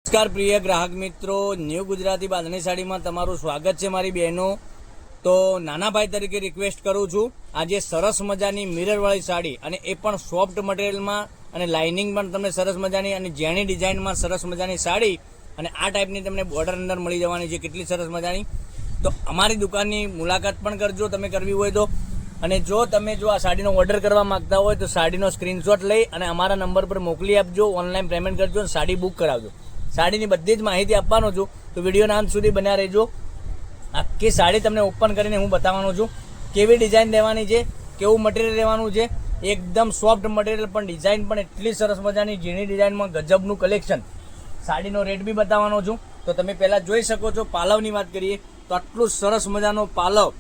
નમસ્કાર પ્રિય ગ્રાહક મિત્રો, ન્યૂ ગુજરાતી બાંધણી સાડીમાં તમારું સ્વાગત છે મારી બહેનો. તો નાના ભાઈ તરીકે રિક્વેસ્ટ કરું છું, આજે સરસ મજાની મિરરવાળી સાડી અને એ પણ સોફ્ટ મટીરિયલમાં અને લાઇનિંગ પણ તમને સરસ મજાની અને ઝીણી ડિઝાઇનમાં સરસ મજાની સાડી અને આ ટાઈપની તમને બોર્ડર અંદર મળી જવાની છે. કેટલી સરસ મજાની. તો અમારી દુકાનની મુલાકાત પણ કરજો તમે કરવી હોય તો. અને જો તમે આ સાડીનો ઓર્ડર કરવા માંગતા હોય તો સાડીનો સ્ક્રીનશોટ લઈ અને અમારા નંબર પર મોકલી આપજો, ઓનલાઈન પેમેન્ટ કરજો અને સાડી બુક કરાવજો. સાડીની બધી જ માહિતી આપવાનો છું, તો વિડીયોના અંત સુધી બન્યા રહેજો. આખી સાડી તમને ઓપન કરીને હું બતાવવાનો છું, કેવી ડિઝાઇન દેવાની છે, કેવું મટીરિયલ લેવાનું છે. એકદમ સોફ્ટ મટીરિયલ પણ ડિઝાઇન પણ એટલી સરસ મજાની ઝીણી ડિઝાઇનમાં ગજબનું કલેક્શન. સાડીનો રેટ બી બતાવવાનો છું. તો તમે પહેલાં જોઈ શકો છો. પાલવની વાત કરીએ તો આટલું સરસ મજાનો પાલવ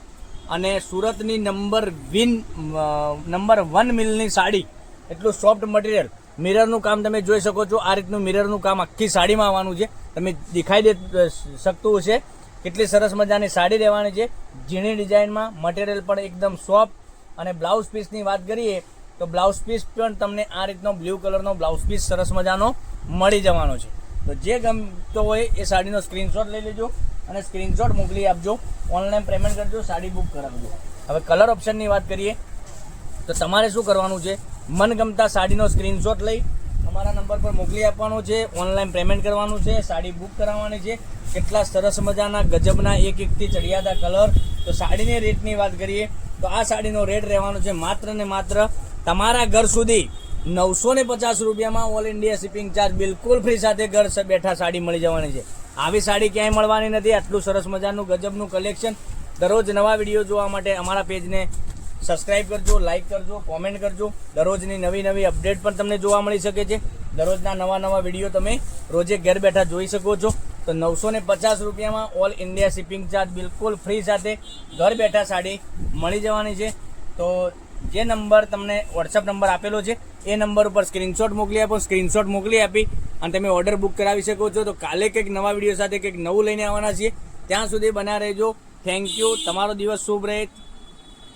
અને સુરતની નંબર 1 મિલની સાડી, એટલું સોફ્ટ મટીરિયલ. મિરરનું કામ તમે જોઈ શકો છો. આ રીતનું મિરરનું કામ આખી સાડીમાં આવવાનું છે. તમે દેખાઈ શકતું હશે કેટલી સરસ મજાની સાડી રહેવાની છે, ઝીણી ડિઝાઇનમાં. મટીરિયલ પણ એકદમ સોફ્ટ. અને બ્લાઉઝ પીસની વાત કરીએ તો બ્લાઉઝ પીસ પણ તમને આ રીતનો બ્લુ કલરનો બ્લાઉઝ પીસ સરસ મજાનો મળી જવાનો છે. તો જે ગમતો હોય એ સાડીનો સ્ક્રીનશોટ લઈ લેજો અને સ્ક્રીનશોટ મોકલી આપજો, ઓનલાઈન પેમેન્ટ કરજો, સાડી બુક કરાવજો. હવે કલર ઓપ્શનની વાત કરીએ તો તમારે શું કરવાનું છે, મનગમતા સાડીનો સ્ક્રીનશોટ લઈ અમારા નંબર પર મોકલી આપવાનો છે, ઓનલાઈન પેમેન્ટ કરવાનું છે, સાડી બુક કરાવવાની છે. કેટલા સરસ મજાના ગજબના એકથી ચડિયાતા કલર. તો સાડીની રેટની વાત કરીએ તો આ સાડીનો રેટ રહેવાનો છે માત્ર ને માત્ર તમારા ઘર સુધી 950 રૂપિયામાં. ઓલ ઇન્ડિયા શિપિંગ ચાર્જ બિલકુલ ફ્રી સાથે ઘર બેઠા સાડી મળી જવાની છે. આવી સાડી ક્યાંય મળવાની નથી. આટલું સરસ મજાનું ગજબનું કલેક્શન. દરરોજ નવા વિડીયો જોવા માટે અમારા પેજને સબસ્ક્રાઇબ કરજો, લાઇક કરજો, કોમેન્ટ કરજો. દરરોજની નવી અપડેટ પણ તમને જોવા મળી શકે છે. દરરોજના નવા વિડીયો તમે રોજે ઘર બેઠા જોઈ શકો છો. તો 950 રૂપિયામાં ઓલ ઇન્ડિયા શિપિંગ ચાર્જ બિલકુલ ફ્રી સાથે ઘર બેઠા સાડી મળી જવાની છે. તો જે નંબર તમને વોટ્સઅપ નંબર આપેલો છે એ નંબર ઉપર સ્ક્રીનશોટ મોકલી આપો. સ્ક્રીનશોટ મોકલી આપી અને તમે ઓર્ડર બુક કરાવી શકો છો. તો કાલે કંઈક નવા વિડીયો સાથે કંઈક નવું લઈને આવવાના છીએ. ત્યાં સુધી બન્યા રહેજો. Thank you. તમારો દિવસ શુભ રહે.